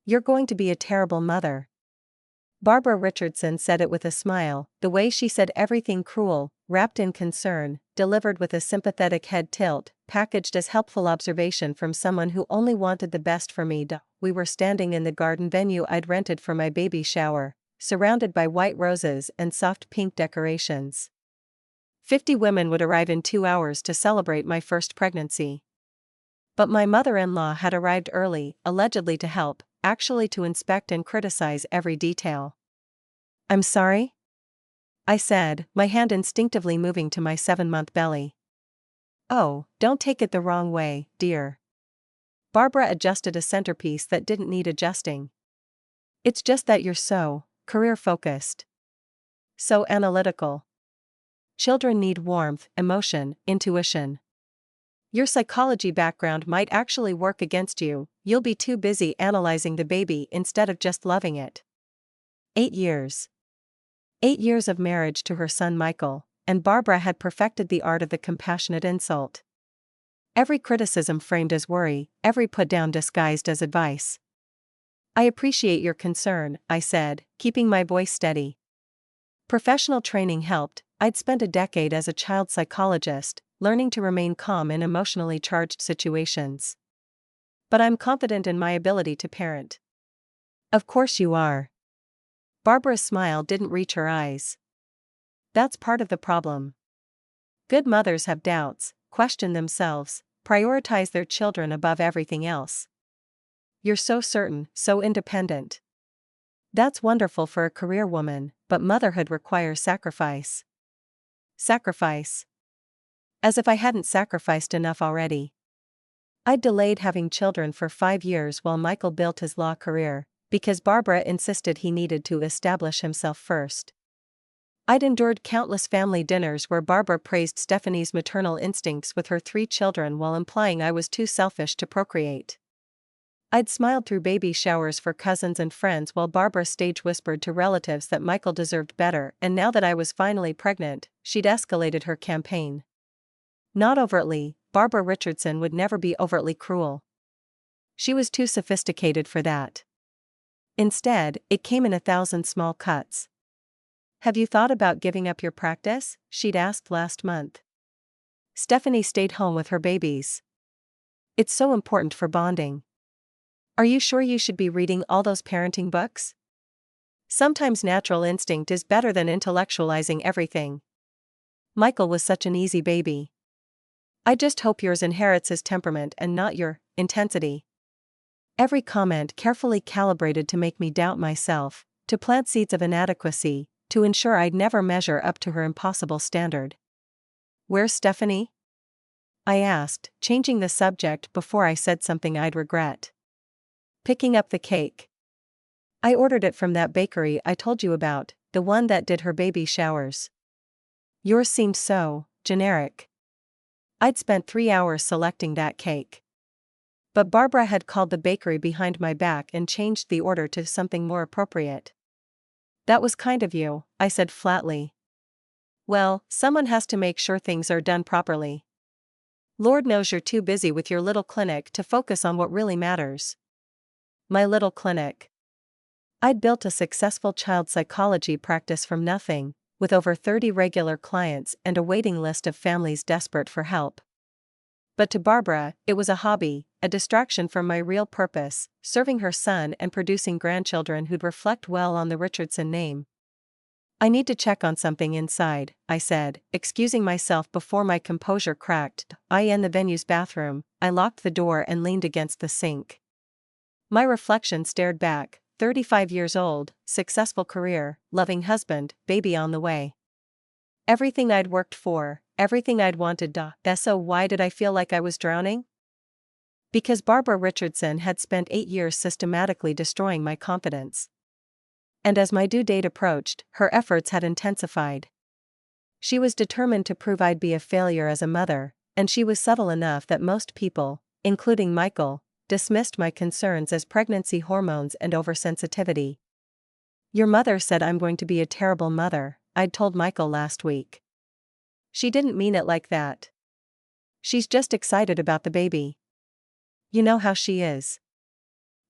You're going to be a terrible mother. Barbara Richardson said it with a smile, the way she said everything cruel, wrapped in concern, delivered with a sympathetic head tilt, packaged as helpful observation from someone who only wanted the best for me. We were standing in the garden venue I'd rented for my baby shower, surrounded by white roses and soft pink decorations. 50 women would arrive in 2 hours to celebrate my first pregnancy. But my mother-in-law had arrived early, allegedly to help, actually to inspect and criticize every detail. "I'm sorry?" I said, my hand instinctively moving to my 7-month belly. "Oh, don't take it the wrong way, dear." Barbara adjusted a centerpiece that didn't need adjusting. "It's just that you're so career-focused. So analytical. Children need warmth, emotion, intuition. Your psychology background might actually work against you. You'll be too busy analyzing the baby instead of just loving it." 8 years. 8 years of marriage to her son Michael, and Barbara had perfected the art of the compassionate insult. Every criticism framed as worry, every put-down disguised as advice. "I appreciate your concern," I said, keeping my voice steady. Professional training helped. I'd spent a decade as a child psychologist, learning to remain calm in emotionally charged situations. "But I'm confident in my ability to parent." "Of course you are." Barbara's smile didn't reach her eyes. "That's part of the problem. Good mothers have doubts, question themselves, prioritize their children above everything else. You're so certain, so independent. That's wonderful for a career woman, but motherhood requires sacrifice." Sacrifice. As if I hadn't sacrificed enough already. I'd delayed having children for 5 years while Michael built his law career, because Barbara insisted he needed to establish himself first. I'd endured countless family dinners where Barbara praised Stephanie's maternal instincts with her 3 children while implying I was too selfish to procreate. I'd smiled through baby showers for cousins and friends while Barbara stage whispered to relatives that Michael deserved better, and now that I was finally pregnant, she'd escalated her campaign. Not overtly, Barbara Richardson would never be overtly cruel. She was too sophisticated for that. Instead, it came in 1,000 small cuts. "Have you thought about giving up your practice?" she'd asked last month. "Stephanie stayed home with her babies. It's so important for bonding. Are you sure you should be reading all those parenting books? Sometimes natural instinct is better than intellectualizing everything. Michael was such an easy baby. I just hope yours inherits his temperament and not your intensity." Every comment carefully calibrated to make me doubt myself, to plant seeds of inadequacy, to ensure I'd never measure up to her impossible standard. "Where's Stephanie?" I asked, changing the subject before I said something I'd regret. "Picking up the cake. I ordered it from that bakery I told you about, the one that did her baby showers. Yours seemed so generic." I'd spent 3 hours selecting that cake. But Barbara had called the bakery behind my back and changed the order to something more appropriate. "That was kind of you," I said flatly. "Well, someone has to make sure things are done properly. Lord knows you're too busy with your little clinic to focus on what really matters." My little clinic. I'd built a successful child psychology practice from nothing, with over 30 regular clients and a waiting list of families desperate for help. But to Barbara, it was a hobby, a distraction from my real purpose, serving her son and producing grandchildren who'd reflect well on the Richardson name. "I need to check on something inside," I said, excusing myself before my composure cracked. In the venue's bathroom, I locked the door and leaned against the sink. My reflection stared back, 35 years old, successful career, loving husband, baby on the way. Everything I'd worked for, everything I'd wanted. So why did I feel like I was drowning? Because Barbara Richardson had spent 8 years systematically destroying my confidence. And as my due date approached, her efforts had intensified. She was determined to prove I'd be a failure as a mother, and she was subtle enough that most people, including Michael, dismissed my concerns as pregnancy hormones and oversensitivity. "Your mother said I'm going to be a terrible mother," I'd told Michael last week. "She didn't mean it like that. She's just excited about the baby. You know how she is."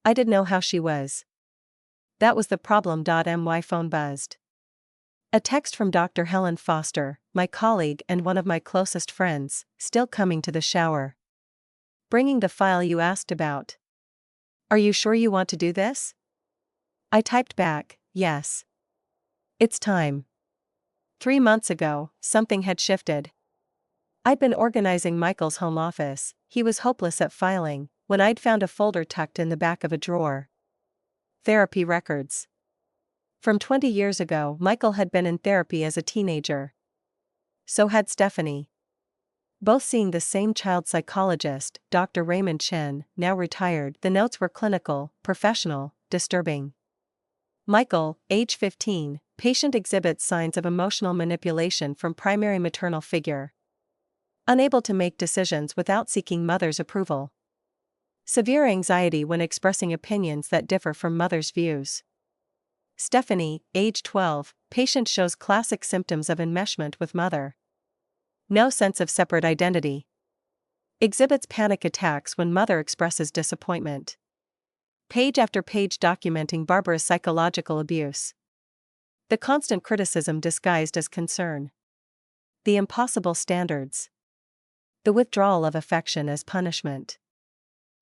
I didn't know how she was. That was the problem. My phone buzzed. A text from Dr. Helen Foster, my colleague and one of my closest friends, still coming to the shower. Bringing the file you asked about. Are you sure you want to do this? I typed back, yes. It's time. 3 months ago, something had shifted. I'd been organizing Michael's home office. He was hopeless at filing, when I'd found a folder tucked in the back of a drawer. Therapy records. From 20 years ago, Michael had been in therapy as a teenager. So had Stephanie. Both seeing the same child psychologist, Dr. Raymond Chen, now retired. The notes were clinical, professional, disturbing. Michael, age 15, patient exhibits signs of emotional manipulation from primary maternal figure. Unable to make decisions without seeking mother's approval. Severe anxiety when expressing opinions that differ from mother's views. Stephanie, age 12, patient shows classic symptoms of enmeshment with mother. No sense of separate identity. Exhibits panic attacks when mother expresses disappointment. Page after page documenting Barbara's psychological abuse. The constant criticism disguised as concern. The impossible standards. The withdrawal of affection as punishment.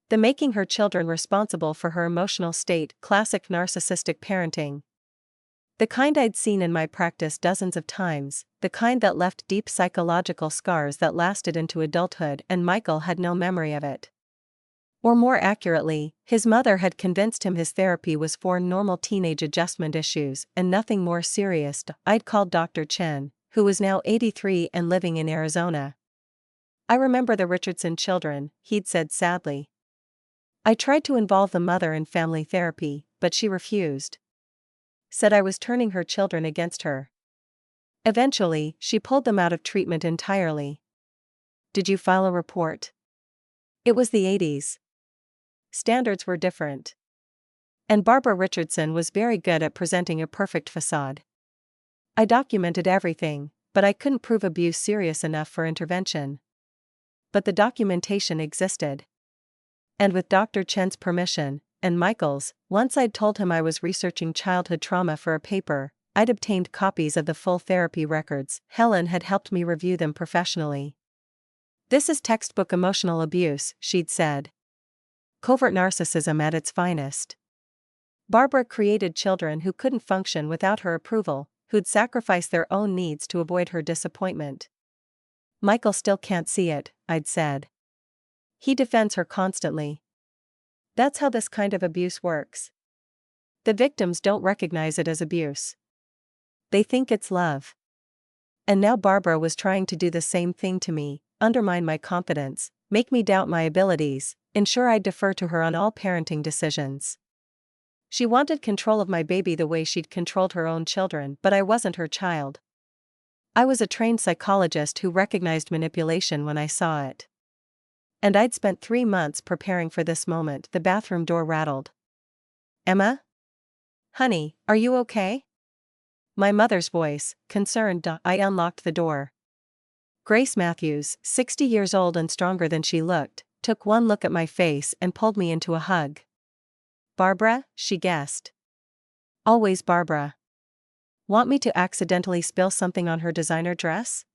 The making her children responsible for her emotional state, classic narcissistic parenting. The kind I'd seen in my practice dozens of times, the kind that left deep psychological scars that lasted into adulthood, and Michael had no memory of it. Or more accurately, his mother had convinced him his therapy was for normal teenage adjustment issues and nothing more serious. I'd called Dr. Chen, who was now 83 and living in Arizona. I remember the Richardson children, he'd said sadly. I tried to involve the mother in family therapy, but she refused. Said I was turning her children against her. Eventually, she pulled them out of treatment entirely. Did you file a report? It was the 80s. Standards were different. And Barbara Richardson was very good at presenting a perfect facade. I documented everything, but I couldn't prove abuse serious enough for intervention. But the documentation existed. And with Dr. Chen's permission, and Michael's, once I'd told him I was researching childhood trauma for a paper, I'd obtained copies of the full therapy records. Helen had helped me review them professionally. This is textbook emotional abuse, she'd said. Covert narcissism at its finest. Barbara created children who couldn't function without her approval, who'd sacrifice their own needs to avoid her disappointment. Michael still can't see it, I'd said. He defends her constantly. That's how this kind of abuse works. The victims don't recognize it as abuse. They think it's love. And now Barbara was trying to do the same thing to me, undermine my confidence, make me doubt my abilities, ensure I'd defer to her on all parenting decisions. She wanted control of my baby the way she'd controlled her own children, but I wasn't her child. I was a trained psychologist who recognized manipulation when I saw it. And I'd spent 3 months preparing for this moment. The bathroom door rattled. Emma? Honey, are you okay? My mother's voice, concerned. I unlocked the door. Grace Matthews, 60 years old and stronger than she looked, took one look at my face and pulled me into a hug. Barbara, she guessed. Always Barbara. Want me to accidentally spill something on her designer dress?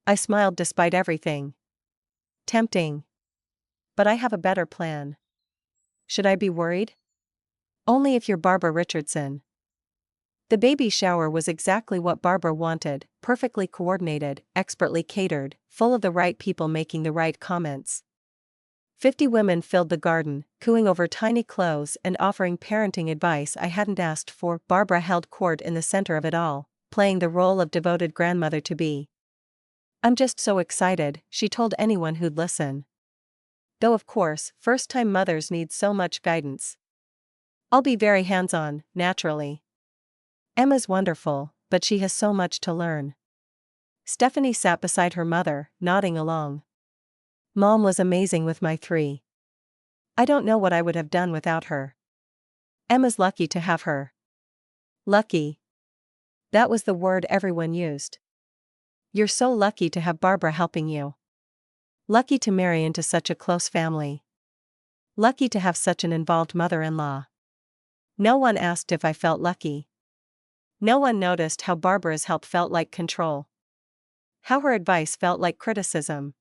I smiled despite everything. Tempting. But I have a better plan. Should I be worried? Only if you're Barbara Richardson. The baby shower was exactly what Barbara wanted, perfectly coordinated, expertly catered, full of the right people making the right comments. 50 women filled the garden, cooing over tiny clothes and offering parenting advice I hadn't asked for. Barbara held court in the center of it all, playing the role of devoted grandmother-to-be. I'm just so excited, she told anyone who'd listen. Though of course, first-time mothers need so much guidance. I'll be very hands-on, naturally. Emma's wonderful, but she has so much to learn. Stephanie sat beside her mother, nodding along. Mom was amazing with my 3. I don't know what I would have done without her. Emma's lucky to have her. Lucky. That was the word everyone used. You're so lucky to have Barbara helping you. Lucky to marry into such a close family. Lucky to have such an involved mother-in-law. No one asked if I felt lucky. No one noticed how Barbara's help felt like control. How her advice felt like criticism.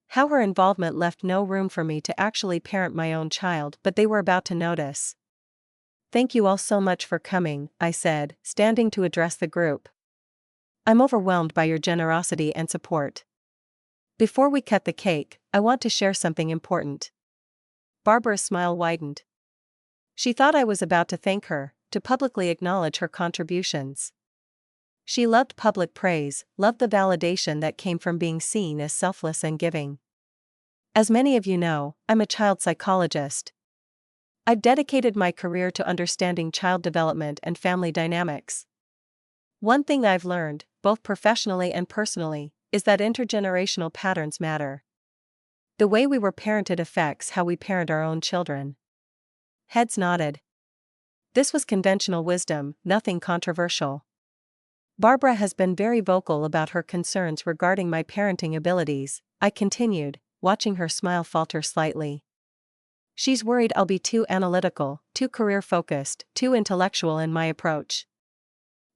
How her involvement left no room for me to actually parent my own child, but they were about to notice. "Thank you all so much for coming," I said, standing to address the group. "I'm overwhelmed by your generosity and support. Before we cut the cake, I want to share something important." Barbara's smile widened. She thought I was about to thank her, to publicly acknowledge her contributions. She loved public praise, loved the validation that came from being seen as selfless and giving. As many of you know, I'm a child psychologist. I've dedicated my career to understanding child development and family dynamics. One thing I've learned, both professionally and personally, is that intergenerational patterns matter. The way we were parented affects how we parent our own children. Heads nodded. This was conventional wisdom, nothing controversial. Barbara has been very vocal about her concerns regarding my parenting abilities, I continued, watching her smile falter slightly. She's worried I'll be too analytical, too career-focused, too intellectual in my approach.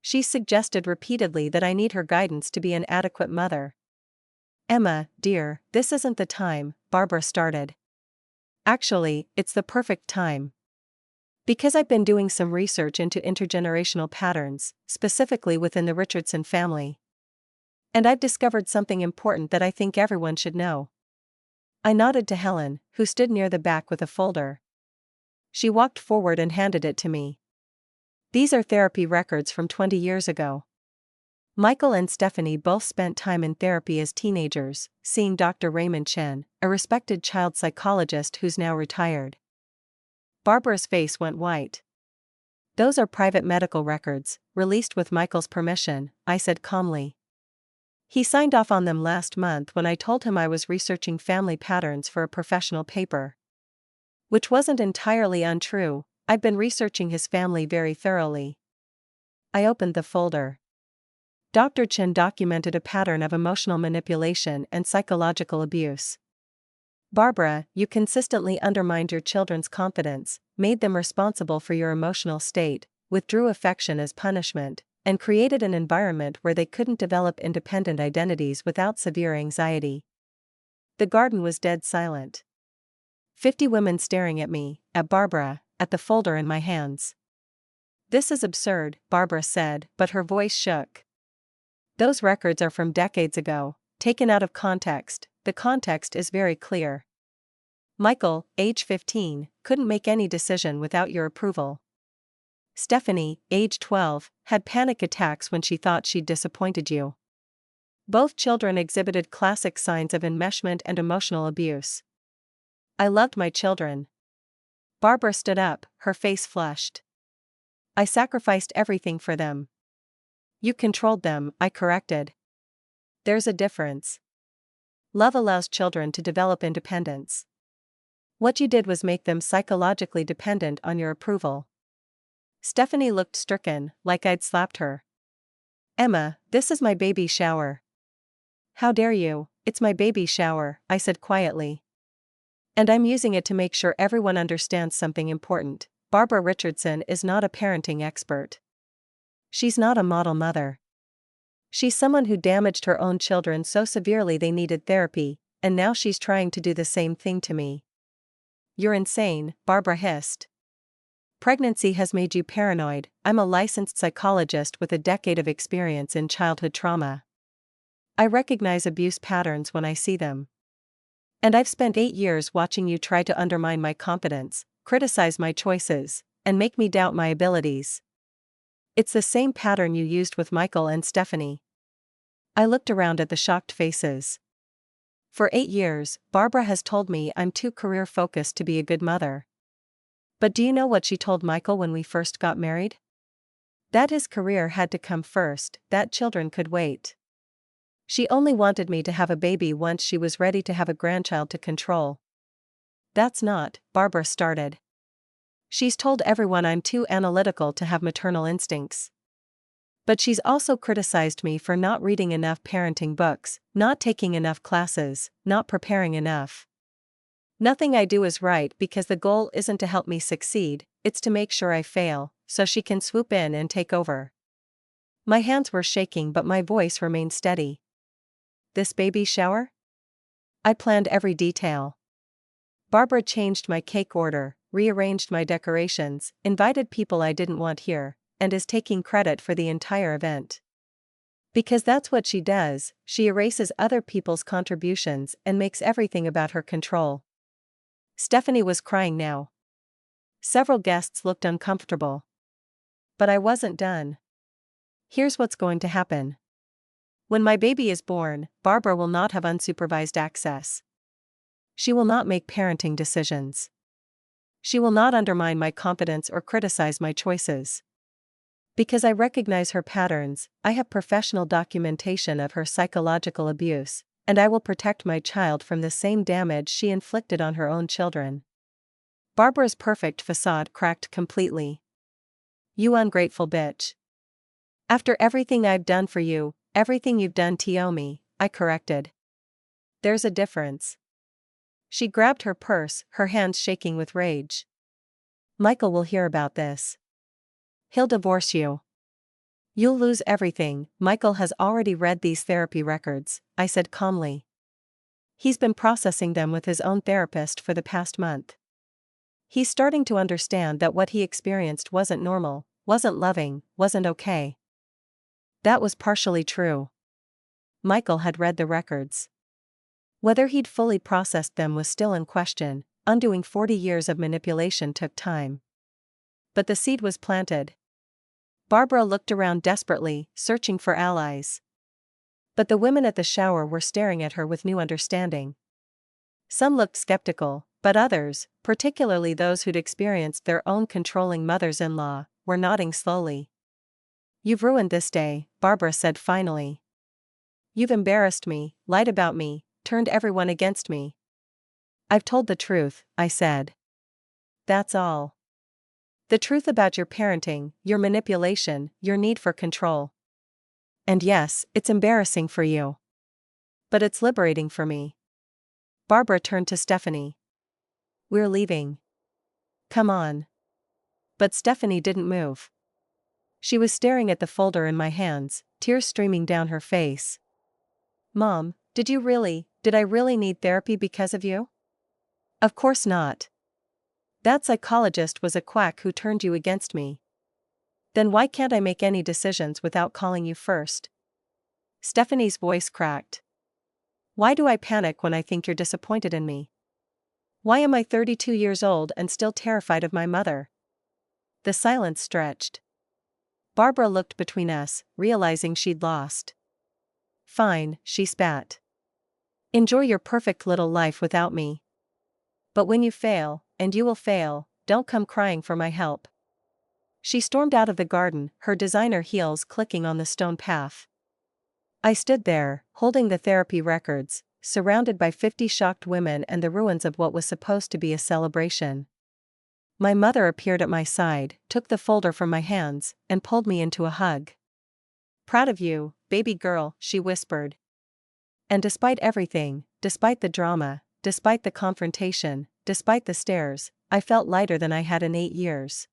She's suggested repeatedly that I need her guidance to be an adequate mother. "Emma, dear, this isn't the time," Barbara started. "Actually, it's the perfect time. Because I've been doing some research into intergenerational patterns, specifically within the Richardson family. And I've discovered something important that I think everyone should know." I nodded to Helen, who stood near the back with a folder. She walked forward and handed it to me. "These are therapy records from 20 years ago. Michael and Stephanie both spent time in therapy as teenagers, seeing Dr. Raymond Chen, a respected child psychologist who's now retired." Barbara's face went white. "Those are private medical records, released with Michael's permission," I said calmly. "He signed off on them last month when I told him I was researching family patterns for a professional paper." Which wasn't entirely untrue. I've been researching his family very thoroughly. I opened the folder. Dr. Chen documented a pattern of emotional manipulation and psychological abuse. "Barbara, you consistently undermined your children's confidence, made them responsible for your emotional state, withdrew affection as punishment, and created an environment where they couldn't develop independent identities without severe anxiety." The garden was dead silent. 50 women staring at me, at Barbara, at the folder in my hands. "This is absurd," Barbara said, but her voice shook. "Those records are from decades ago, taken out of context. The context is very clear. Michael, age 15, couldn't make any decision without your approval. Stephanie, age 12, had panic attacks when she thought she'd disappointed you. Both children exhibited classic signs of enmeshment and emotional abuse. I loved my children." Barbara stood up, her face flushed. "I sacrificed everything for them." "You controlled them," I corrected. "There's a difference. Love allows children to develop independence. What you did was make them psychologically dependent on your approval." Stephanie looked stricken, like I'd slapped her. "Emma, this is my baby shower." "How dare you, it's my baby shower," I said quietly. "And I'm using it to make sure everyone understands something important. Barbara Richardson is not a parenting expert. She's not a model mother. She's someone who damaged her own children so severely they needed therapy, and now she's trying to do the same thing to me." "You're insane," Barbara hissed. "Pregnancy has made you paranoid. I'm a licensed psychologist with a decade of experience in childhood trauma. I recognize abuse patterns when I see them. And I've spent 8 years watching you try to undermine my confidence, criticize my choices, and make me doubt my abilities. It's the same pattern you used with Michael and Stephanie." I looked around at the shocked faces. For 8 years, Barbara has told me I'm too career-focused to be a good mother. But do you know what she told Michael when we first got married? That his career had to come first, that children could wait. She only wanted me to have a baby once she was ready to have a grandchild to control. "That's not," Barbara started. "She's told everyone I'm too analytical to have maternal instincts. But she's also criticized me for not reading enough parenting books, not taking enough classes, not preparing enough." Nothing I do is right because the goal isn't to help me succeed, it's to make sure I fail, so she can swoop in and take over. My hands were shaking but my voice remained steady. This baby shower? I planned every detail. Barbara changed my cake order, rearranged my decorations, invited people I didn't want here, and is taking credit for the entire event. Because that's what she does, she erases other people's contributions and makes everything about her control. Stephanie was crying now. Several guests looked uncomfortable. But I wasn't done. Here's what's going to happen. When my baby is born, Barbara will not have unsupervised access. She will not make parenting decisions. She will not undermine my confidence or criticize my choices. Because I recognize her patterns, I have professional documentation of her psychological abuse, and I will protect my child from the same damage she inflicted on her own children. Barbara's perfect facade cracked completely. You ungrateful bitch. After everything I've done for you, everything you've done to me, I corrected. There's a difference. She grabbed her purse, her hands shaking with rage. Michael will hear about this. He'll divorce you. You'll lose everything. Michael has already read these therapy records, I said calmly. He's been processing them with his own therapist for the past month. He's starting to understand that what he experienced wasn't normal, wasn't loving, wasn't okay. That was partially true. Michael had read the records. Whether he'd fully processed them was still in question. Undoing 40 years of manipulation took time. But the seed was planted. Barbara looked around desperately, searching for allies. But the women at the shower were staring at her with new understanding. Some looked skeptical, but others, particularly those who'd experienced their own controlling mothers-in-law, were nodding slowly. You've ruined this day, Barbara said finally. You've embarrassed me, lied about me, turned everyone against me. I've told the truth, I said. That's all. The truth about your parenting, your manipulation, your need for control. And yes, it's embarrassing for you. But it's liberating for me. Barbara turned to Stephanie. We're leaving. Come on. But Stephanie didn't move. She was staring at the folder in my hands, tears streaming down her face. Mom, did I really need therapy because of you? Of course not. That psychologist was a quack who turned you against me. Then why can't I make any decisions without calling you first? Stephanie's voice cracked. Why do I panic when I think you're disappointed in me? Why am I 32 years old and still terrified of my mother? The silence stretched. Barbara looked between us, realizing she'd lost. Fine, she spat. Enjoy your perfect little life without me. But when you fail, and you will fail, don't come crying for my help. She stormed out of the garden, her designer heels clicking on the stone path. I stood there, holding the therapy records, surrounded by 50 shocked women and the ruins of what was supposed to be a celebration. My mother appeared at my side, took the folder from my hands, and pulled me into a hug. Proud of you, baby girl, she whispered. And despite everything, despite the drama, despite the confrontation, despite the stares, I felt lighter than I had in 8 years.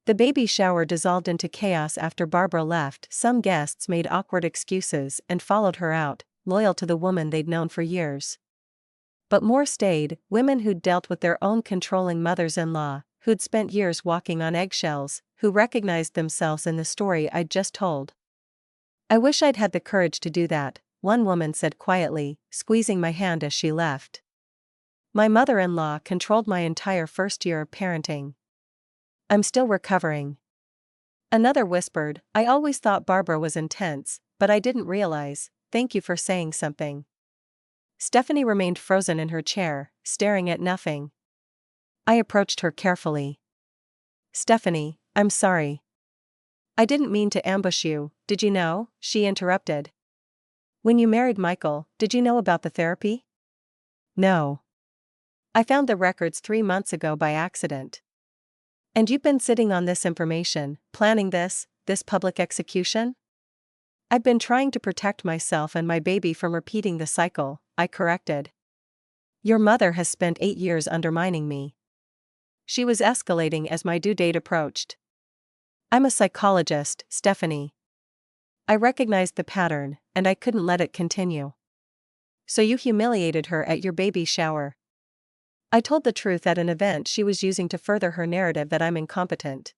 The baby shower dissolved into chaos after Barbara left. Some guests made awkward excuses and followed her out, loyal to the woman they'd known for years. But more stayed, women who'd dealt with their own controlling mothers-in-law, who'd spent years walking on eggshells, who recognized themselves in the story I'd just told. I wish I'd had the courage to do that, one woman said quietly, squeezing my hand as she left. My mother-in-law controlled my entire first year of parenting. I'm still recovering. Another whispered, I always thought Barbara was intense, but I didn't realize. Thank you for saying something. Stephanie remained frozen in her chair, staring at nothing. I approached her carefully. Stephanie, I'm sorry. I didn't mean to ambush you, did you know? She interrupted. When you married Michael, did you know about the therapy? No. I found the records 3 months ago by accident. And you've been sitting on this information, planning this public execution? I've been trying to protect myself and my baby from repeating the cycle, I corrected. Your mother has spent 8 years undermining me. She was escalating as my due date approached. I'm a psychologist, Stephanie. I recognized the pattern, and I couldn't let it continue. So you humiliated her at your baby shower. I told the truth at an event she was using to further her narrative that I'm incompetent.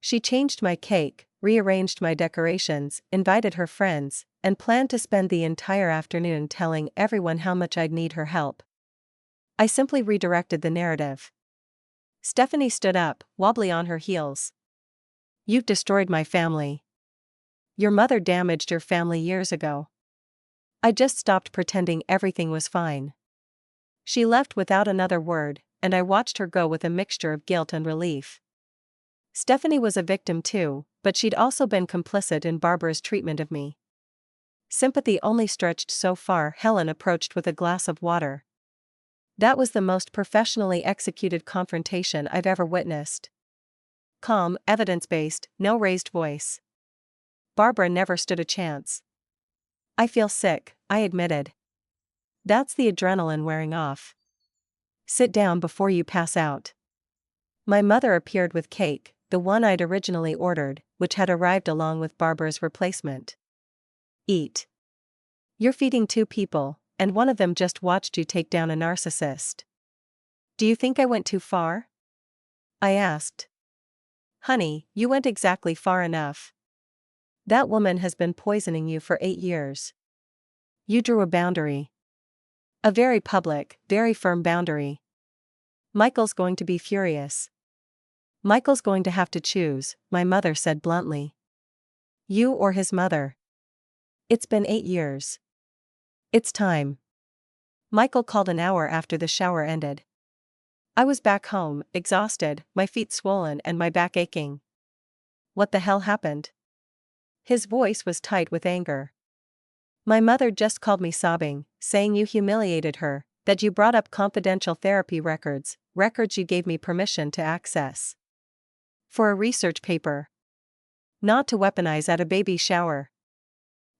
She changed my cake, rearranged my decorations, invited her friends, and planned to spend the entire afternoon telling everyone how much I'd need her help. I simply redirected the narrative. Stephanie stood up, wobbly on her heels. You've destroyed my family. Your mother damaged your family years ago. I just stopped pretending everything was fine. She left without another word, and I watched her go with a mixture of guilt and relief. Stephanie was a victim too, but she'd also been complicit in Barbara's treatment of me. Sympathy only stretched so far. Helen approached with a glass of water. That was the most professionally executed confrontation I've ever witnessed. Calm, evidence-based, no raised voice. Barbara never stood a chance. I feel sick, I admitted. That's the adrenaline wearing off. Sit down before you pass out. My mother appeared with cake, the one I'd originally ordered, which had arrived along with Barbara's replacement. Eat. You're feeding 2 people, and one of them just watched you take down a narcissist. Do you think I went too far? I asked. Honey, you went exactly far enough. That woman has been poisoning you for 8 years. You drew a boundary. A very public, very firm boundary. Michael's going to be furious. Michael's going to have to choose, my mother said bluntly. You or his mother. It's been 8 years. It's time. Michael called an hour after the shower ended. I was back home, exhausted, my feet swollen and my back aching. What the hell happened? His voice was tight with anger. My mother just called me sobbing, saying you humiliated her, that you brought up confidential therapy records you gave me permission to access. For a research paper. Not to weaponize at a baby shower.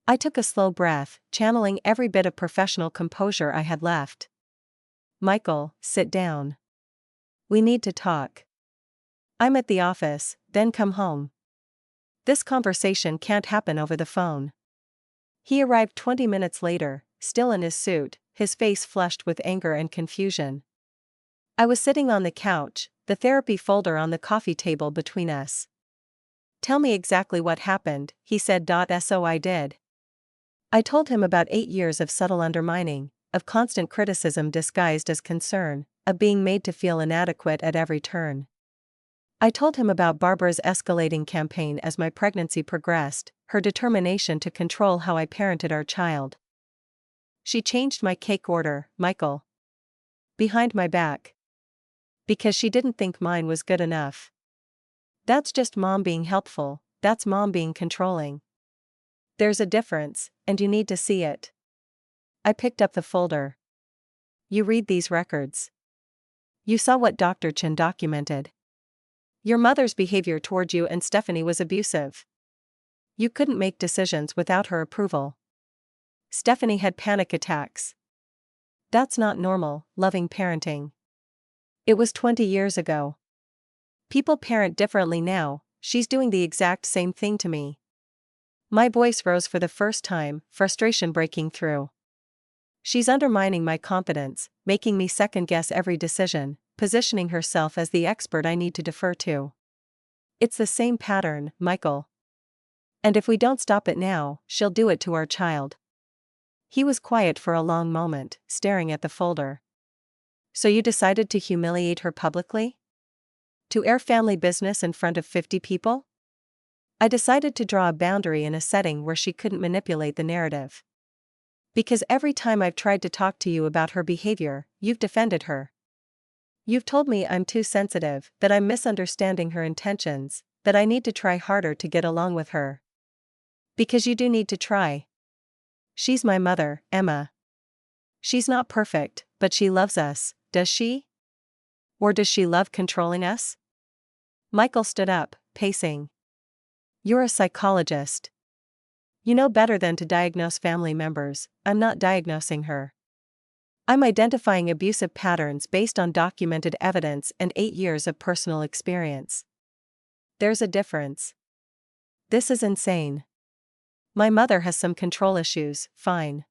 I took a slow breath, channeling every bit of professional composure I had left. Michael, sit down. We need to talk. I'm at the office, then come home. This conversation can't happen over the phone. He arrived 20 minutes later, still in his suit, his face flushed with anger and confusion. I was sitting on the couch, the therapy folder on the coffee table between us. Tell me exactly what happened, he said. So I did. I told him about 8 years of subtle undermining, of constant criticism disguised as concern, of being made to feel inadequate at every turn. I told him about Barbara's escalating campaign as my pregnancy progressed, her determination to control how I parented our child. She changed my cake order, Michael. Behind my back. Because she didn't think mine was good enough. That's just mom being helpful, that's mom being controlling. There's a difference, and you need to see it. I picked up the folder. You read these records. You saw what Dr. Chen documented. Your mother's behavior toward you and Stephanie was abusive. You couldn't make decisions without her approval. Stephanie had panic attacks. That's not normal, loving parenting. It was 20 years ago. People parent differently now, she's doing the exact same thing to me. My voice rose for the first time, frustration breaking through. She's undermining my confidence, making me second-guess every decision, positioning herself as the expert I need to defer to. It's the same pattern, Michael. And if we don't stop it now, she'll do it to our child. He was quiet for a long moment, staring at the folder. So you decided to humiliate her publicly? To air family business in front of 50 people? I decided to draw a boundary in a setting where she couldn't manipulate the narrative. Because every time I've tried to talk to you about her behavior, you've defended her. You've told me I'm too sensitive, that I'm misunderstanding her intentions, that I need to try harder to get along with her. Because you do need to try. She's my mother, Emma. She's not perfect, but she loves us, does she? Or does she love controlling us? Michael stood up, pacing. You're a psychologist. You know better than to diagnose family members. I'm not diagnosing her. I'm identifying abusive patterns based on documented evidence and 8 years of personal experience. There's a difference. This is insane. My mother has some control issues, fine.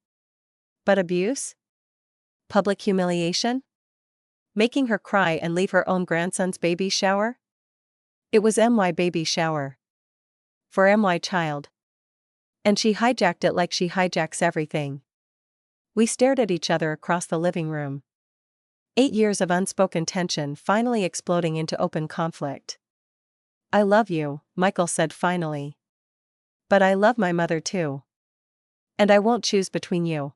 But abuse? Public humiliation? Making her cry and leave her own grandson's baby shower? It was my baby shower. For my child. And she hijacked it like she hijacks everything. We stared at each other across the living room. 8 years of unspoken tension finally exploding into open conflict. I love you, Michael said finally. But I love my mother too. And I won't choose between you.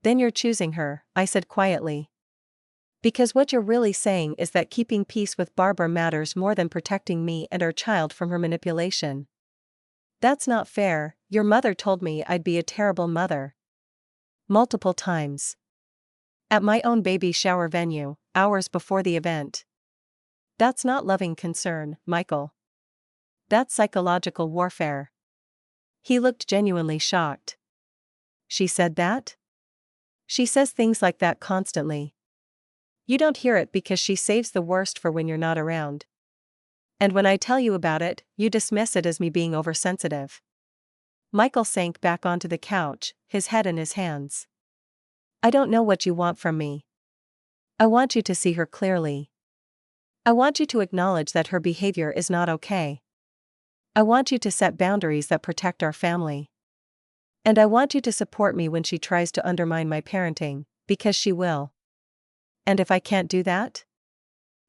Then you're choosing her, I said quietly. Because what you're really saying is that keeping peace with Barbara matters more than protecting me and our child from her manipulation. That's not fair. Your mother told me I'd be a terrible mother. Multiple times. At my own baby shower venue, hours before the event. That's not loving concern, Michael. That's psychological warfare. He looked genuinely shocked. She said that? She says things like that constantly. You don't hear it because she saves the worst for when you're not around. And when I tell you about it, you dismiss it as me being oversensitive. Michael sank back onto the couch, his head in his hands. I don't know what you want from me. I want you to see her clearly. I want you to acknowledge that her behavior is not okay. I want you to set boundaries that protect our family. And I want you to support me when she tries to undermine my parenting, because she will. And if I can't do that?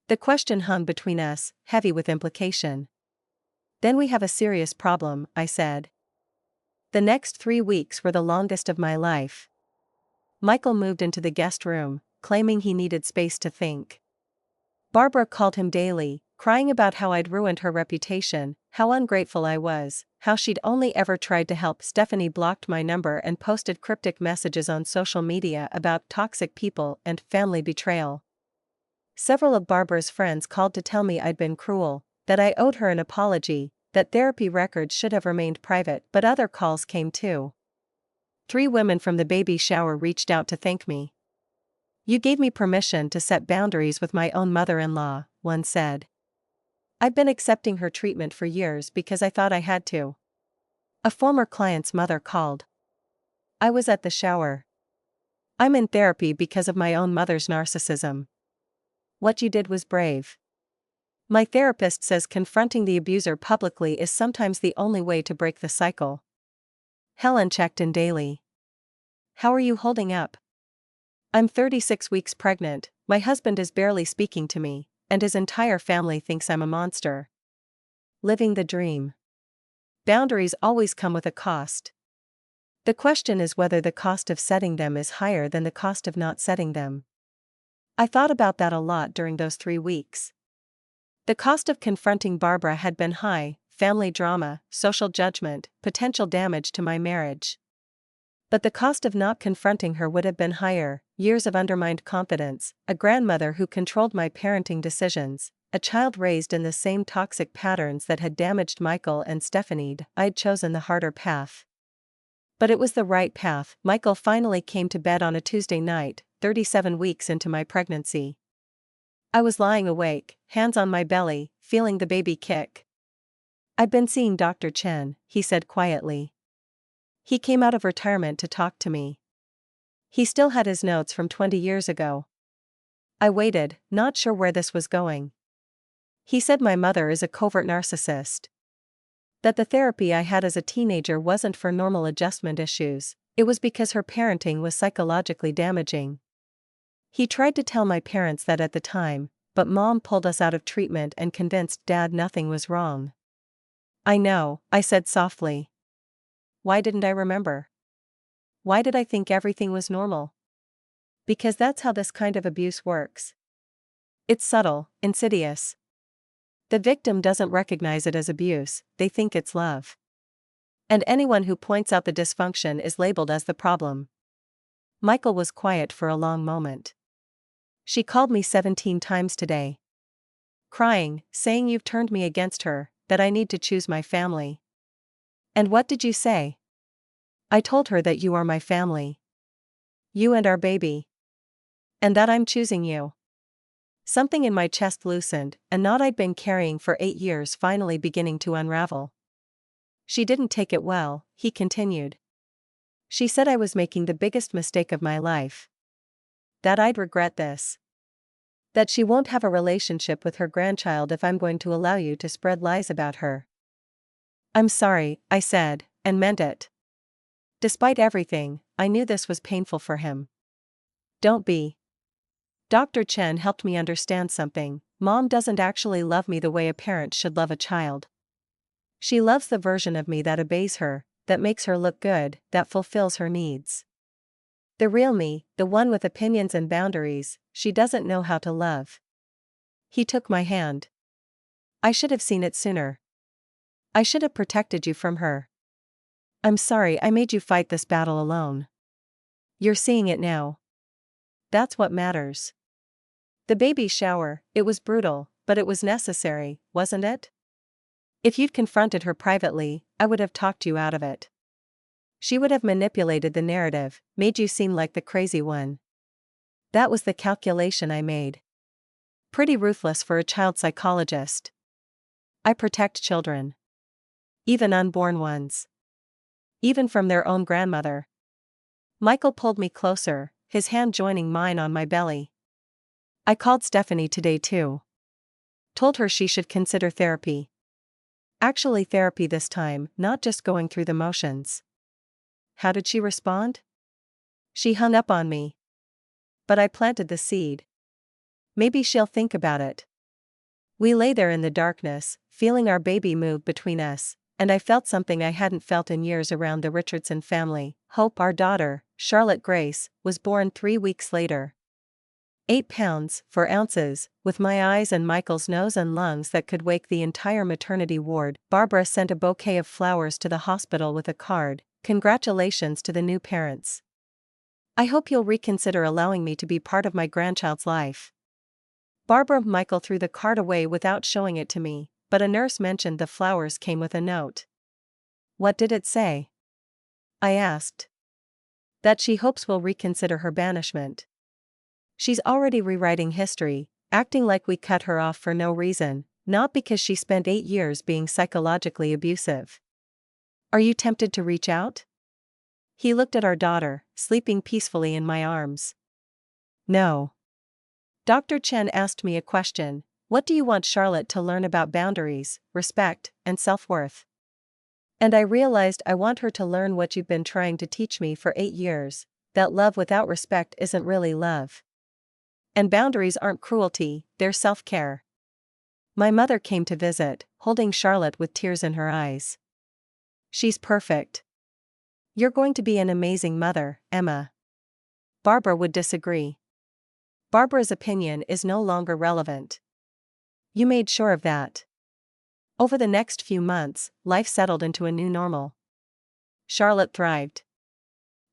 The question hung between us, heavy with implication. Then we have a serious problem, I said. The next 3 weeks were the longest of my life. Michael moved into the guest room, claiming he needed space to think. Barbara called him daily, crying about how I'd ruined her reputation, how ungrateful I was, how she'd only ever tried to help. Stephanie blocked my number and posted cryptic messages on social media about toxic people and family betrayal. Several of Barbara's friends called to tell me I'd been cruel, that I owed her an apology, that therapy records should have remained private, but other calls came too. 3 women from the baby shower reached out to thank me. You gave me permission to set boundaries with my own mother-in-law, one said. I'd been accepting her treatment for years because I thought I had to. A former client's mother called. I was at the shower. I'm in therapy because of my own mother's narcissism. What you did was brave. My therapist says confronting the abuser publicly is sometimes the only way to break the cycle. Helen checked in daily. How are you holding up? I'm 36 weeks pregnant, my husband is barely speaking to me, and his entire family thinks I'm a monster. Living the dream. Boundaries always come with a cost. The question is whether the cost of setting them is higher than the cost of not setting them. I thought about that a lot during those 3 weeks. The cost of confronting Barbara had been high: family drama, social judgment, potential damage to my marriage. But the cost of not confronting her would have been higher: years of undermined confidence, a grandmother who controlled my parenting decisions, a child raised in the same toxic patterns that had damaged Michael and Stephanie. I'd chosen the harder path. But it was the right path. Michael finally came to bed on a Tuesday night, 37 weeks into my pregnancy. I was lying awake, hands on my belly, feeling the baby kick. I'd been seeing Dr. Chen, he said quietly. He came out of retirement to talk to me. He still had his notes from 20 years ago. I waited, not sure where this was going. He said my mother is a covert narcissist. That the therapy I had as a teenager wasn't for normal adjustment issues, it was because her parenting was psychologically damaging. He tried to tell my parents that at the time, but Mom pulled us out of treatment and convinced Dad nothing was wrong. I know, I said softly. Why didn't I remember? Why did I think everything was normal? Because that's how this kind of abuse works. It's subtle, insidious. The victim doesn't recognize it as abuse, they think it's love. And anyone who points out the dysfunction is labeled as the problem. Michael was quiet for a long moment. She called me 17 times today. Crying, saying you've turned me against her, that I need to choose my family. And what did you say? I told her that you are my family. You and our baby. And that I'm choosing you. Something in my chest loosened, a knot I'd been carrying for 8 years finally beginning to unravel. She didn't take it well, he continued. She said I was making the biggest mistake of my life. That I'd regret this. That she won't have a relationship with her grandchild if I'm going to allow you to spread lies about her. I'm sorry, I said, and meant it. Despite everything, I knew this was painful for him. Don't be. Dr. Chen helped me understand something. Mom doesn't actually love me the way a parent should love a child. She loves the version of me that obeys her, that makes her look good, that fulfills her needs. The real me, the one with opinions and boundaries, she doesn't know how to love. He took my hand. I should have seen it sooner. I should have protected you from her. I'm sorry I made you fight this battle alone. You're seeing it now. That's what matters. The baby shower, it was brutal, but it was necessary, wasn't it? If you'd confronted her privately, I would have talked you out of it. She would have manipulated the narrative, made you seem like the crazy one. That was the calculation I made. Pretty ruthless for a child psychologist. I protect children. Even unborn ones. Even from their own grandmother. Michael pulled me closer, his hand joining mine on my belly. I called Stephanie today too. Told her she should consider therapy. Actually therapy this time, not just going through the motions. How did she respond? She hung up on me. But I planted the seed. Maybe she'll think about it. We lay there in the darkness, feeling our baby move between us, and I felt something I hadn't felt in years around the Richardson family. Hope, our daughter, Charlotte Grace, was born 3 weeks later. 8 pounds, 4 ounces, with my eyes and Michael's nose and lungs that could wake the entire maternity ward. Barbara sent a bouquet of flowers to the hospital with a card. Congratulations to the new parents. I hope you'll reconsider allowing me to be part of my grandchild's life. Barbara. Michael threw the card away without showing it to me, but a nurse mentioned the flowers came with a note. What did it say? I asked. That she hopes we'll reconsider her banishment. She's already rewriting history, acting like we cut her off for no reason, not because she spent 8 years being psychologically abusive. Are you tempted to reach out? He looked at our daughter, sleeping peacefully in my arms. No. Dr. Chen asked me a question. What do you want Charlotte to learn about boundaries, respect, and self-worth? And I realized I want her to learn what you've been trying to teach me for 8 years, that love without respect isn't really love. And boundaries aren't cruelty, they're self-care. My mother came to visit, holding Charlotte with tears in her eyes. She's perfect. You're going to be an amazing mother, Emma. Barbara would disagree. Barbara's opinion is no longer relevant. You made sure of that. Over the next few months, life settled into a new normal. Charlotte thrived.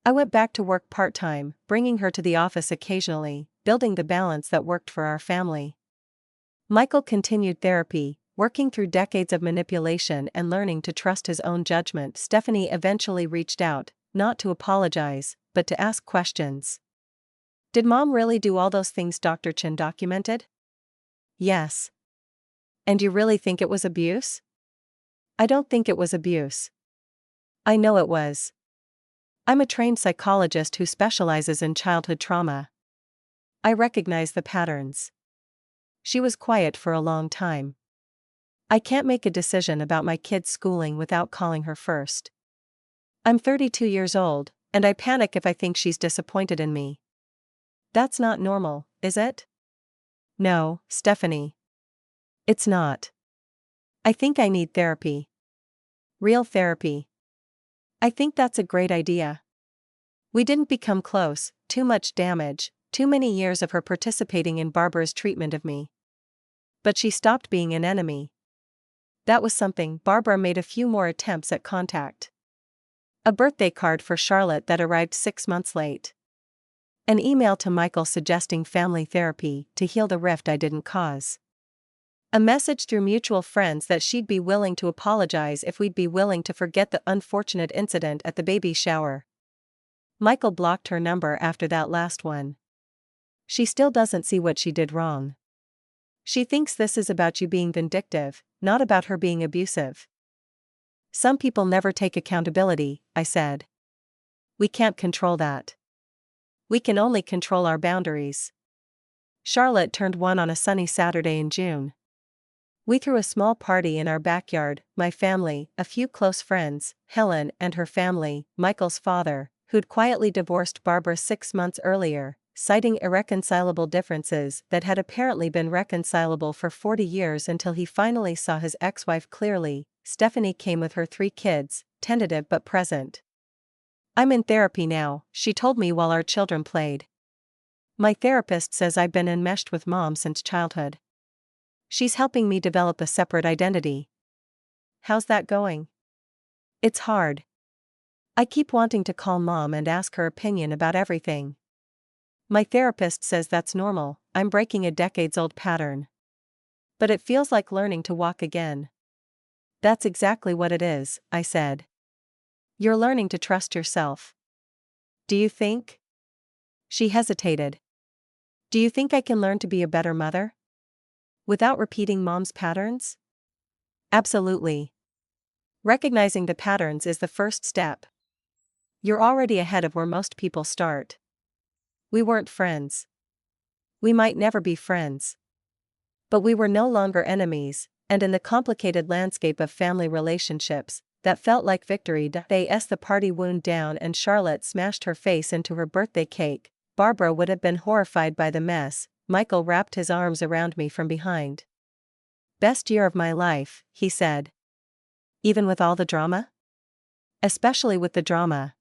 I went back to work part-time, bringing her to the office occasionally, building the balance that worked for our family. Michael continued therapy, working through decades of manipulation and learning to trust his own judgment. Stephanie eventually reached out, not to apologize, but to ask questions. Did Mom really do all those things Dr. Chen documented? Yes. And you really think it was abuse? I don't think it was abuse. I know it was. I'm a trained psychologist who specializes in childhood trauma. I recognize the patterns. She was quiet for a long time. I can't make a decision about my kid's schooling without calling her first. I'm 32 years old, and I panic if I think she's disappointed in me. That's not normal, is it? No, Stephanie. It's not. I think I need therapy. Real therapy. I think that's a great idea. We didn't become close, too much damage, too many years of her participating in Barbara's treatment of me. But she stopped being an enemy. That was something. Barbara made a few more attempts at contact. A birthday card for Charlotte that arrived 6 months late. An email to Michael suggesting family therapy to heal the rift I didn't cause. A message through mutual friends that she'd be willing to apologize if we'd be willing to forget the unfortunate incident at the baby shower. Michael blocked her number after that last one. She still doesn't see what she did wrong. She thinks this is about you being vindictive, not about her being abusive. Some people never take accountability, I said. We can't control that. We can only control our boundaries. Charlotte turned 1 on a sunny Saturday in June. We threw a small party in our backyard, my family, a few close friends, Helen and her family, Michael's father, who'd quietly divorced Barbara 6 months earlier, citing irreconcilable differences that had apparently been reconcilable for 40 years until he finally saw his ex-wife clearly. Stephanie came with her 3 kids, tentative but present. I'm in therapy now, she told me while our children played. My therapist says I've been enmeshed with Mom since childhood. She's helping me develop a separate identity. How's that going? It's hard. I keep wanting to call Mom and ask her opinion about everything. My therapist says that's normal, I'm breaking a decades-old pattern. But it feels like learning to walk again. That's exactly what it is, I said. You're learning to trust yourself. Do you think? She hesitated. Do you think I can learn to be a better mother? Without repeating Mom's patterns? Absolutely. Recognizing the patterns is the first step. You're already ahead of where most people start. We weren't friends. We might never be friends. But we were no longer enemies, and in the complicated landscape of family relationships, that felt like victory. As the party wound down and Charlotte smashed her face into her birthday cake, Barbara would have been horrified by the mess. Michael wrapped his arms around me from behind. Best year of my life, he said. Even with all the drama? Especially with the drama.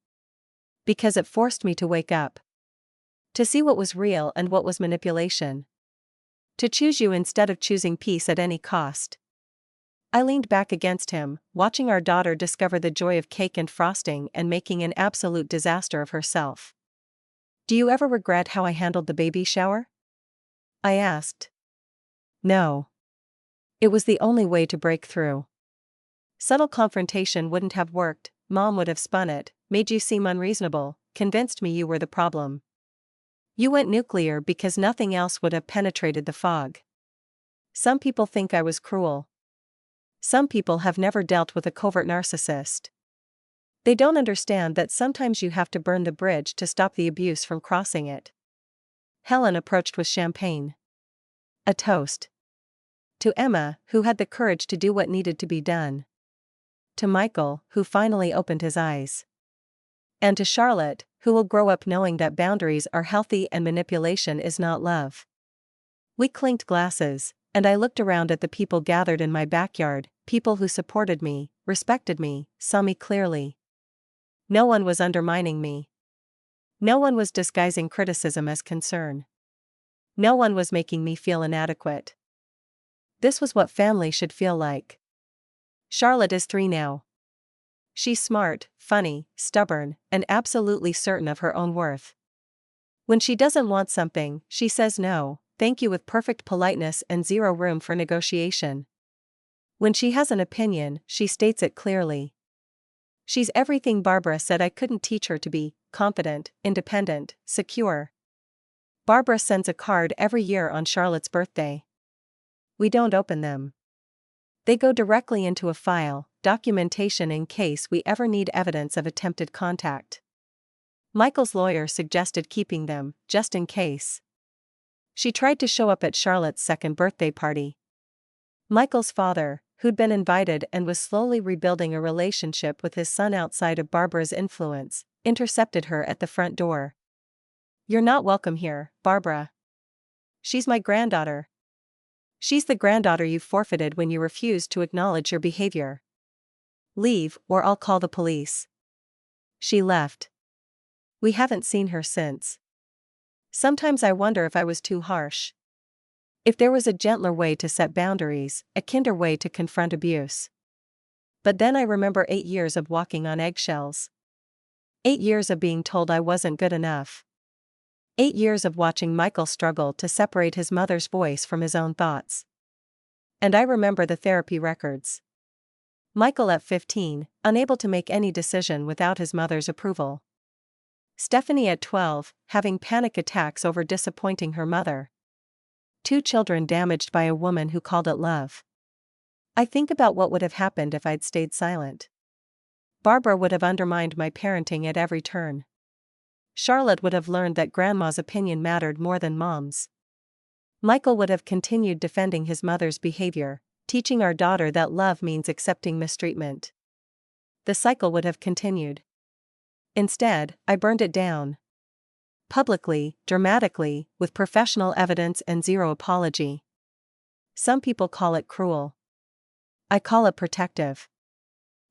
Because it forced me to wake up. To see what was real and what was manipulation. To choose you instead of choosing peace at any cost. I leaned back against him, watching our daughter discover the joy of cake and frosting and making an absolute disaster of herself. Do you ever regret how I handled the baby shower? I asked. No. It was the only way to break through. Subtle confrontation wouldn't have worked, Mom would have spun it, made you seem unreasonable, convinced me you were the problem. You went nuclear because nothing else would have penetrated the fog. Some people think I was cruel. Some people have never dealt with a covert narcissist. They don't understand that sometimes you have to burn the bridge to stop the abuse from crossing it. Helen approached with champagne. A toast. To Emma, who had the courage to do what needed to be done. To Michael, who finally opened his eyes. And to Charlotte, who will grow up knowing that boundaries are healthy and manipulation is not love. We clinked glasses, and I looked around at the people gathered in my backyard, people who supported me, respected me, saw me clearly. No one was undermining me. No one was disguising criticism as concern. No one was making me feel inadequate. This was what family should feel like. Charlotte is 3 now. She's smart, funny, stubborn, and absolutely certain of her own worth. When she doesn't want something, she says no, thank you with perfect politeness and zero room for negotiation. When she has an opinion, she states it clearly. She's everything Barbara said I couldn't teach her to be: confident, independent, secure. Barbara sends a card every year on Charlotte's birthday. We don't open them. They go directly into a file, documentation in case we ever need evidence of attempted contact. Michael's lawyer suggested keeping them, just in case. She tried to show up at Charlotte's second birthday party. Michael's father, who'd been invited and was slowly rebuilding a relationship with his son outside of Barbara's influence, intercepted her at the front door. You're not welcome here, Barbara. She's my granddaughter. She's the granddaughter you forfeited when you refused to acknowledge your behavior. Leave, or I'll call the police. She left. We haven't seen her since. Sometimes I wonder if I was too harsh. If there was a gentler way to set boundaries, a kinder way to confront abuse. But then I remember 8 years of walking on eggshells. 8 years of being told I wasn't good enough. 8 years of watching Michael struggle to separate his mother's voice from his own thoughts. And I remember the therapy records. Michael at 15, unable to make any decision without his mother's approval. Stephanie at 12, having panic attacks over disappointing her mother. 2 children damaged by a woman who called it love. I think about what would have happened if I'd stayed silent. Barbara would have undermined my parenting at every turn. Charlotte would have learned that grandma's opinion mattered more than mom's. Michael would have continued defending his mother's behavior, teaching our daughter that love means accepting mistreatment. The cycle would have continued. Instead, I burned it down. Publicly, dramatically, with professional evidence and zero apology. Some people call it cruel. I call it protective.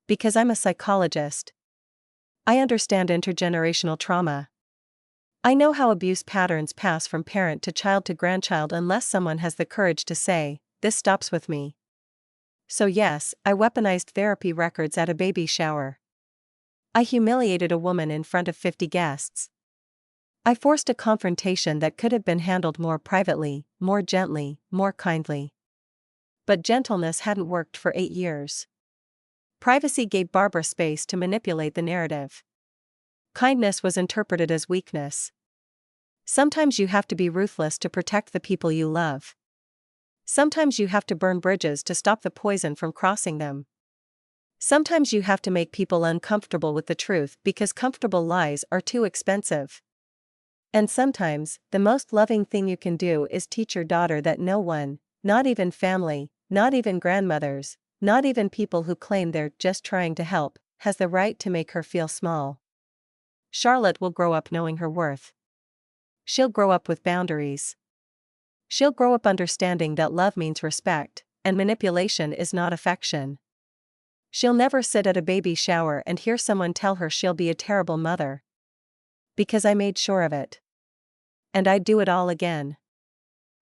Because I'm a psychologist. I understand intergenerational trauma. I know how abuse patterns pass from parent to child to grandchild unless someone has the courage to say, "This stops with me." So yes, I weaponized therapy records at a baby shower. I humiliated a woman in front of 50 guests. I forced a confrontation that could have been handled more privately, more gently, more kindly. But gentleness hadn't worked for 8 years. Privacy gave Barbara space to manipulate the narrative. Kindness was interpreted as weakness. Sometimes you have to be ruthless to protect the people you love. Sometimes you have to burn bridges to stop the poison from crossing them. Sometimes you have to make people uncomfortable with the truth because comfortable lies are too expensive. And sometimes, the most loving thing you can do is teach your daughter that no one, not even family, not even grandmothers, not even people who claim they're just trying to help, has the right to make her feel small. Charlotte will grow up knowing her worth. She'll grow up with boundaries. She'll grow up understanding that love means respect, and manipulation is not affection. She'll never sit at a baby shower and hear someone tell her she'll be a terrible mother. Because I made sure of it. And I'd do it all again.